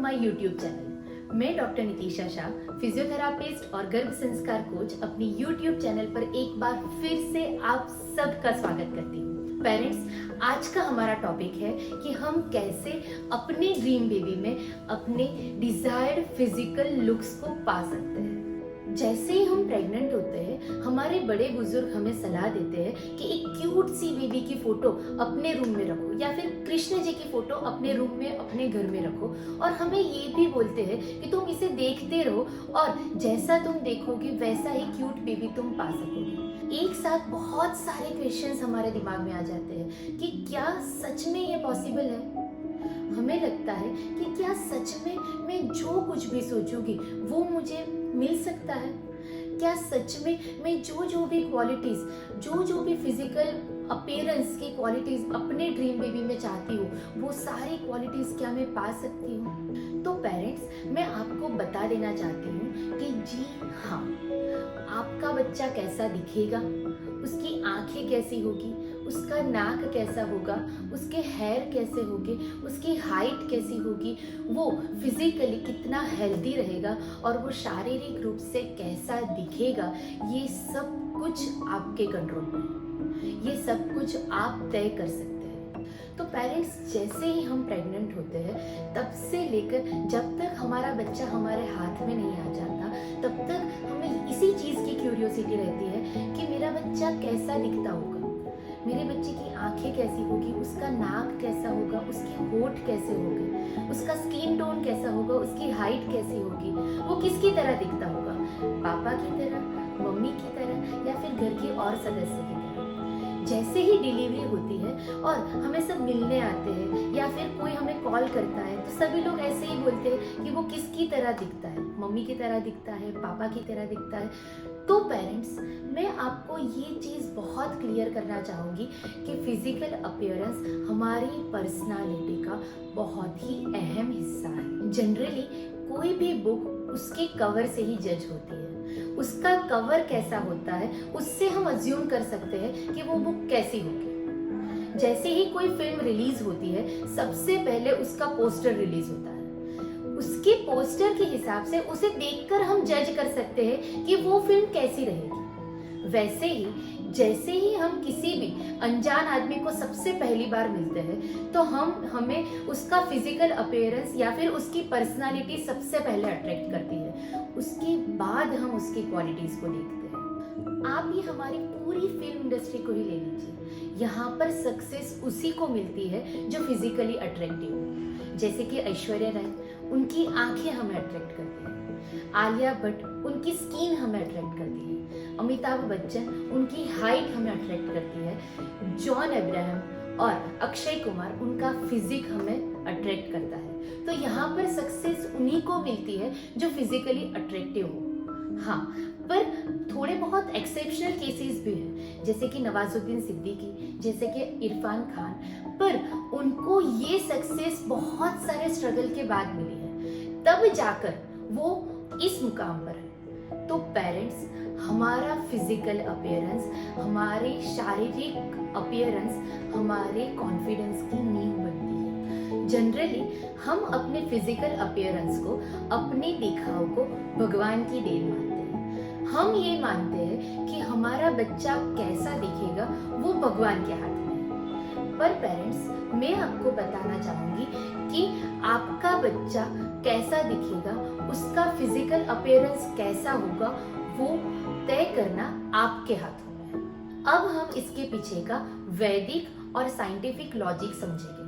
My YouTube channel. मैं doctor Nitisha Shah, physiotherapist और गर्भ संस्कार कोच, अपनी यूट्यूब चैनल पर एक बार फिर से आप सबका स्वागत करती हूँ। पेरेंट्स, आज का हमारा टॉपिक है कि हम कैसे अपने ड्रीम बेबी में अपने डिजायर्ड फिजिकल लुक्स को पा सकते हैं। जैसे ही हम प्रेग्नेंट होते हैं, हमारे बड़े बुजुर्ग हमें सलाह देते हैं कि एक क्यूट सी बेबी की फोटो अपने रूम में रखो, या फिर कृष्ण जी की फोटो अपने रूम में अपने घर में रखो, और हमें ये भी बोलते हैं कि तुम इसे देखते रहो और जैसा तुम देखोगे वैसा ही क्यूट बेबी तुम पा सकोगे। एक साथ बहुत सारे क्वेश्चंस हमारे दिमाग में आ जाते हैं कि क्या सच में ये पॉसिबल है। हमें लगता है कि क्या सच में मैं जो कुछ भी सोचूंगी वो मुझे मिल सकता है। क्या सच में मैं जो भी क्वालिटीज, जो भी फिजिकल अपीयरेंस की क्वालिटीज अपने ड्रीम बेबी में चाहती हूँ, वो सारी क्वालिटीज क्या मैं पा सकती हूँ। तो पेरेंट्स, मैं आपको बता देना चाहती हूँ कि जी हाँ, आपका बच्चा कैसा दिखेगा, उसकी आंखें कैसी होगी, उसका नाक कैसा होगा, उसके हेयर कैसे होंगे, उसकी हाइट कैसी होगी, वो फिजिकली कितना हेल्दी रहेगा और वो शारीरिक रूप से कैसा दिखेगा, ये सब कुछ आपके कंट्रोल में है। ये सब कुछ आप तय कर सकते हैं। तो पेरेंट्स, जैसे ही हम प्रेग्नेंट होते हैं, तब से लेकर जब तक हमारा बच्चा हमारे हाथ में नहीं आ जाता, तब तक हमें इसी चीज़ की क्यूरियोसिटी रहती है कि मेरा बच्चा कैसा दिखता होगा, मेरे बच्चे की आंखें कैसी होगी, उसका नाक कैसा होगा, उसके होठ कैसे होंगे, उसका स्किन टोन कैसा होगा, उसकी हाइट कैसी होगी, वो किसकी तरह दिखता होगा, पापा की तरह, मम्मी की तरह, या फिर घर के और सदस्य की तरह। जैसे ही डिलीवरी होती है और हमें सब मिलने आते हैं या फिर कोई हमें कॉल करता है, तो सभी लोग ऐसे ही बोलते हैं कि वो किसकी तरह दिखता है, मम्मी की तरह दिखता है, पापा की तरह दिखता है। तो पेरेंट्स, मैं आपको ये चीज़ बहुत क्लियर करना चाहूँगी कि फिजिकल अपीयरेंस हमारी पर्सनालिटी का बहुत ही अहम हिस्सा है। जनरली कोई भी बुक उसके कवर से ही जज होती है। उसका कवर कैसा होता है, उससे हम अज्यूम कर सकते हैं कि वो बुक कैसी होगी। जैसे ही कोई फिल्म रिलीज होती है, सबसे पहले उसका पोस्टर रिलीज होता है। उसके पोस्टर के हिसाब से उसे देखकर हम जज कर सकते हैं कि वो फिल्म कैसी रहेगी। वैसे ही जैसे ही हम किसी भी अनजान आदमी को सबसे पहली बार मिलते हैं, तो हमें उसका फिजिकल अपीयरेंस या फिर उसकी पर्सनालिटी सबसे पहले अट्रैक्ट करती है। उसके बाद हम उसकी क्वालिटीज को देखते हैं। आप ये हमारी पूरी फिल्म इंडस्ट्री को ही ले लीजिए, यहाँ पर सक्सेस उसी को मिलती है जो फिजिकली अट्रैक्टिव हो। जैसे कि ऐश्वर्या राय, उनकी आंखें हमें अट्रैक्ट करती हैं। आलिया भट्ट, उनकी स्किन हमें अट्रैक्ट करती है। अमिताभ बच्चन, उनकी हाइट हमें अट्रैक्ट करती है। जॉन अब्राहम और अक्षय कुमार, उनका फिजिक हमें अट्रैक्ट करता है। तो यहाँ पर सक्सेस उन्हीं को मिलती है जो फिजिकली अट्रैक्टिव हो। हाँ, पर थोड़े बहुत एक्सेप्शनल केसेस भी हैं, जैसे कि नवाजुद्दीन सिद्दीकी, जैसे कि इरफान खान, पर उनको ये सक्सेस बहुत सारे स्ट्रगल के बाद मिली है, तब जाकर वो इस मुकाम पर है। तो पेरेंट्स, हमारा फिजिकल अपीयरेंस, हमारे शारीरिक अपीयरेंस हमारे कॉन्फिडेंस की नींव बनती है। जनरली हम अपने फिजिकल अपीयरेंस को, अपने दिखाव को भगवान की देन मानते हैं। हम ये मानते हैं कि हमारा बच्चा कैसा दिखेगा वो भगवान के हाथ में है। पर पेरेंट्स, मैं आपको बताना चाहूंगी कि आपका बच्चा कैसा दिखेगा, उसका फिजिकल अपीयरेंस कैसा होगा, वो तय करना आपके हाथों में है। अब हम इसके पीछे का वैदिक और साइंटिफिक लॉजिक समझेंगे।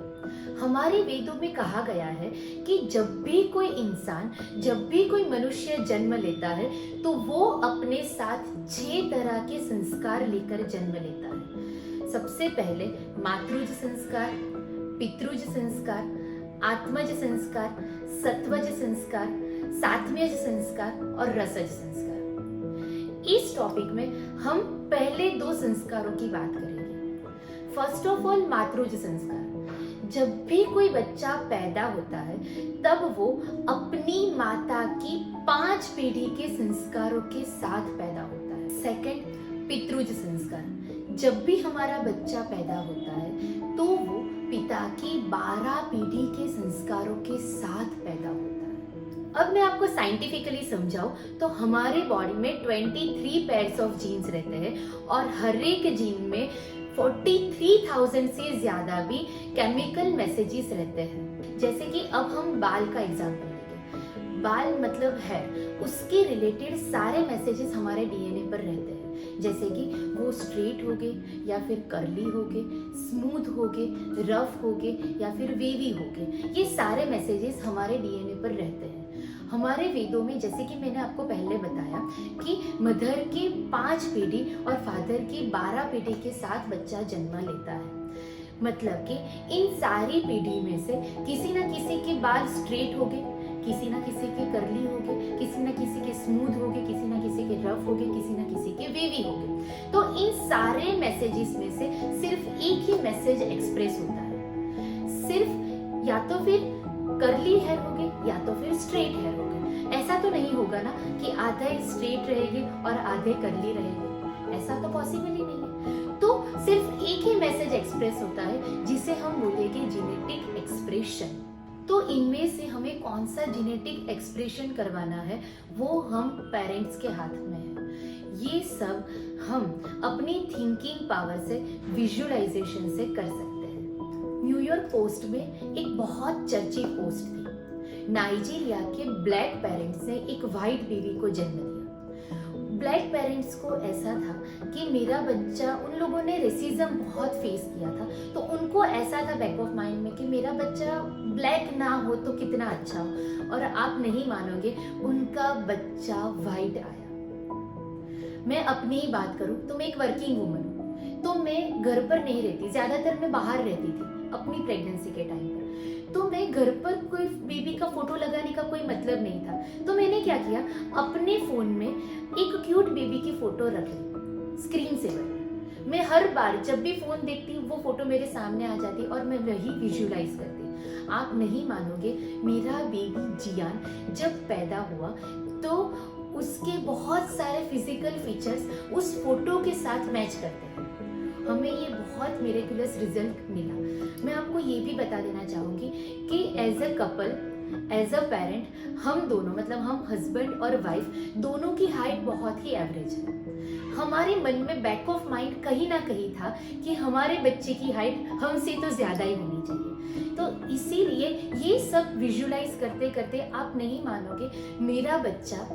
हमारे वेदों में कहा गया है कि जब भी कोई इंसान, जब भी कोई मनुष्य जन्म लेता है, तो वो अपने साथ 6 तरह के संस्कार लेकर जन्म लेता है। सबसे पहले मातृज संस्कार, पितृज संस्कार, आत्मज संस्कार, सत्वज संस्कार, सात्म्यज संस्कार और रसज संस्कार। इस टॉपिक में हम पहले 2 संस्कारों की बात करेंगे। फर्स्ट ऑफ ऑल, मातृज संस्कार। जब भी कोई बच्चा पैदा होता है, तब वो अपनी माता की 5 पीढ़ी के संस्कारों के साथ पैदा होता है। सेकंड, पितृज संस्कार। जब भी हमारा बच्चा पैदा होता है, तो वो पिता की 12 पीढ़ी के संस्कारों के साथ पैदा होता है। अब मैं आपको साइंटिफिकली समझाऊं तो हमारे बॉडी में 23 पेयर्स ऑफ जीन्स रहते हैं और हर एक जीन में 43,000 से ज्यादा भी केमिकल मैसेजेस रहते हैं। जैसे कि अब हम बाल का एग्जांपल लेंगे। बाल मतलब हेयर, उसके रिलेटेड सारे मैसेजेस हमारे डीएनए पर रहते हैं। जैसे कि वो स्ट्रेट हो गए या फिर कर्ली हो गए, स्मूथ हो गए, रफ हो गए या फिर वेवी हो गए, ये सारे मैसेजेस हमारे डीएनए पर रहते हैं। हमारे वेदों में, जैसे कि मैंने आपको पहले बताया, कि मदर की 5 पीढ़ी और फादर की 12 पीढ़ी के साथ बच्चा जन्म लेता है। मतलब कि इन सारी पीढ़ी में से किसी न किसी के बाल स्ट्रेट हो गए, किसी ना किसी के कर्ली हो गए, किसी ना किसी के स्मूथ हो गए, किसी ना किसी के रफ हो गए, किसी ना किसी के वेवी हो गए। तो इन सारे मैसेजेस में से सिर्फ एक ही मैसेज एक्सप्रेस होता है। सिर्फ या तो फिर कर्ली हेयर हो गए या तो फिर स्ट्रेट हेयर हो गए। ऐसा तो नहीं होगा ना कि आधे स्ट्रेट रहेंगे और आधे कर्ली रहेंगे, ऐसा तो पॉसिबल ही नहीं है। तो सिर्फ एक ही मैसेज एक्सप्रेस होता है जिसे हम बोलेंगे जेनेटिक एक्सप्रेशन। तो इनमें से हमें कौन सा जेनेटिक एक्सप्रेशन करवाना है वो हम पेरेंट्स के हाथ में है। ये सब हम अपनी थिंकिंग पावर से, विजुअलाइजेशन से कर सकते हैं। न्यूयॉर्क पोस्ट में एक बहुत चर्चित पोस्ट थी। नाइजीरिया के ब्लैक पेरेंट्स ने एक व्हाइट बेबी को जन्म दिया। ब्लैक पेरेंट्स को ऐसा था कि मेरा बच्चा, उन लोगों ने रेसिज्म बहुत फेस किया था, तो उनको ऐसा था बैक ऑफ माइंड में कि मेरा बच्चा ब्लैक ना हो तो कितना अच्छा हो। और आप नहीं मानोगे, उनका बच्चा व्हाइट आया। मैं अपनी ही बात करूं तो मैं एक वर्किंग वुमन हूं, तो मैं घर पर नहीं रहती, ज्यादातर मैं बाहर रहती थी अपनी प्रेगनेंसी के टाइम पर। तो मैं घर पर कोई बेबी का फोटो लगाने का कोई मतलब नहीं था, तो मैंने क्या किया, अपने फोन में एक क्यूट बेबी की फोटो रख ली स्क्रीन सेवर। मैं हर बार जब भी फोन देखती वो फोटो मेरे सामने आ जाती और मैं वही विजुअलाइज करती। आप नहीं मानोगे, मेरा बेबी जियान जब पैदा हुआ तो उसके बहुत सारे फिजिकल फीचर्स उस फोटो के साथ मैच करते हैं। हमें ये बहुत मिरेकुलस रिजल्ट मिला। मैं आपको ये भी बता देना चाहूंगी कि as a couple, as a parent, हम दोनों, मतलब हम हस्बैंड और वाइफ दोनों की हाइट बहुत ही एवरेज है। हमारे मन में बैक ऑफ माइंड कहीं ना कहीं था कि हमारे बच्चे की हाइट हमसे तो ज्यादा ही होनी चाहिए। तो इसीलिए ये सब विजुअलाइज करते करते आप नहीं मानोगे, मेरा बच्चा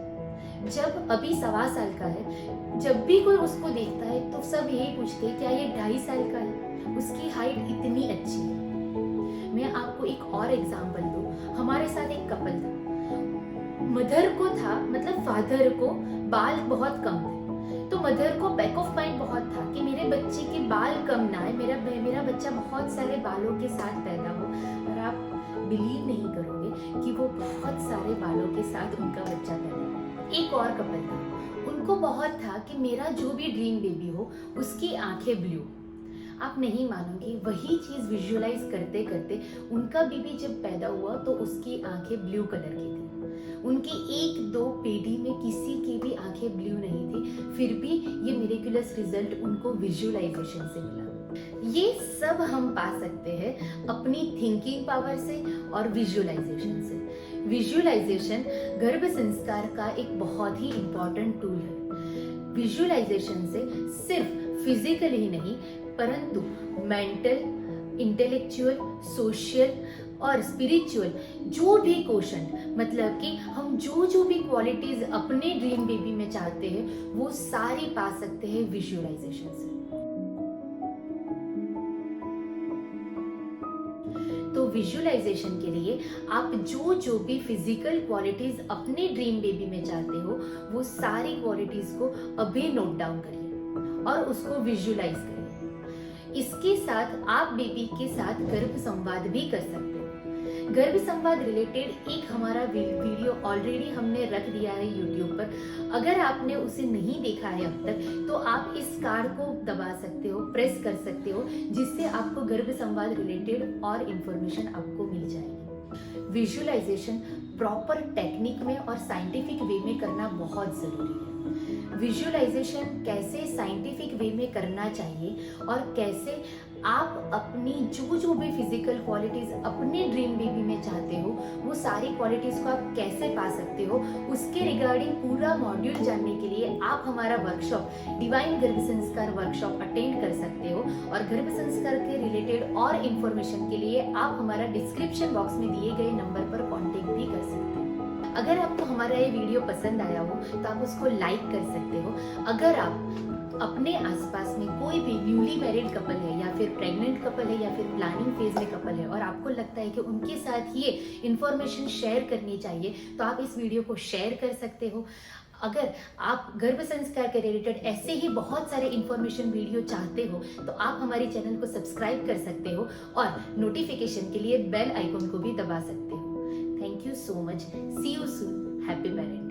जब अभी 1.25 साल का है, जब भी कोई उसको देखता है तो सब यही पूछते हैं क्या ये 2.5 साल का है, उसकी हाइट इतनी अच्छी है। मैं आपको एक और एग्जांपल दूं, हमारे साथ एक कपल था। मदर को था, मतलब फादर को बाल बहुत कम थे, तो मदर को बैक ऑफ माइंड बहुत था कि मेरे बच्चे के बाल कम ना है, मेरा बच्चा बहुत सारे बालों के साथ पैदा हो। और आप बिलीव नहीं करोगे कि वो बहुत सारे बालों के साथ उनका बच्चा पैदा हुआ। एक और कपल था, उनको बहुत था कि मेरा जो भी ड्रीम बेबी हो उसकी आंखें ब्लू। आप नहीं मानोगे, वही चीज विजुअलाइज करते करते उनका बेबी जब पैदा हुआ तो उसकी आंखें ब्लू कलर की थी। उनकी 1-2 पीढ़ी में किसी की भी आंखें ब्लू नहीं थी, फिर भी ये मिरेकुलस रिजल्ट उनको विजुअलाइजेशन से मिला। ये सब हम पा सकते हैं अपनी थिंकिंग पावर से और विजुअलाइजेशन से। विजुअलाइजेशन गर्भ संस्कार का एक बहुत ही इंपॉर्टेंट टूल है। विजुअलाइजेशन से सिर्फ फिजिकल ही नहीं परंतु मेंटल, इंटेलेक्चुअल, सोशल और स्पिरिचुअल जो भी क्वेश्चन, मतलब कि हम जो भी क्वालिटीज अपने ड्रीम बेबी में चाहते हैं वो सारी पा सकते हैं विजुअलाइजेशन से। तो विजुअलाइजेशन के लिए आप जो भी फिजिकल क्वालिटीज अपने ड्रीम बेबी में चाहते हो वो सारी क्वालिटीज को अभी नोट डाउन करिए और उसको विजुअलाइज करिए। इसके साथ आप बेबी के साथ गर्भ संवाद भी कर सकते हो। गर्भ संवाद रिलेटेड एक हमारा वीडियो ऑलरेडी हमने रख दिया है यूट्यूब पर। अगर आपने उसे नहीं देखा है अब तक तो आप इस कार्ड को दबा सकते हो, प्रेस कर सकते हो, जिससे आपको गर्भ संवाद रिलेटेड और इंफॉर्मेशन आपको मिल जाएगी। विजुअलाइजेशन प्रॉपर टेक्निक में और साइंटिफिक वे में करना बहुत जरूरी है। विजुअलाइजेशन कैसे साइंटिफिक वे में करना चाहिए और कैसे आप अपनी जो भी फिजिकल क्वालिटीज अपने ड्रीम बेबी में चाहते हो, वो सारी क्वालिटीज को आप कैसे पा सकते हो, उसके रिगार्डिंग पूरा मॉड्यूल जानने के लिए आप हमारा वर्कशॉप डिवाइन गर्भ संस्कार वर्कशॉप अटेंड कर सकते हो। और गर्भ संस्कार के रिलेटेड और इन्फॉर्मेशन के लिए आप हमारा डिस्क्रिप्शन बॉक्स में दिए गए नंबर पर कॉन्टेक्ट भी कर सकते हो। अगर आपको हमारा ये वीडियो पसंद आया हो तो आप उसको लाइक कर सकते हो। अगर आप अपने आसपास में कोई भी न्यूली मैरिड कपल है या फिर प्रेग्नेंट कपल है या फिर प्लानिंग फेज में कपल है और आपको लगता है कि उनके साथ ये इन्फॉर्मेशन शेयर करनी चाहिए, तो आप इस वीडियो को शेयर कर सकते हो। अगर आप गर्भ संस्कार के रिलेटेड ऐसे ही बहुत सारे इन्फॉर्मेशन वीडियो चाहते हो तो आप हमारे चैनल को सब्सक्राइब कर सकते हो और नोटिफिकेशन के लिए बेल आइकन को भी दबा सकते हो। Thank you so much. See you soon. Happy parenting.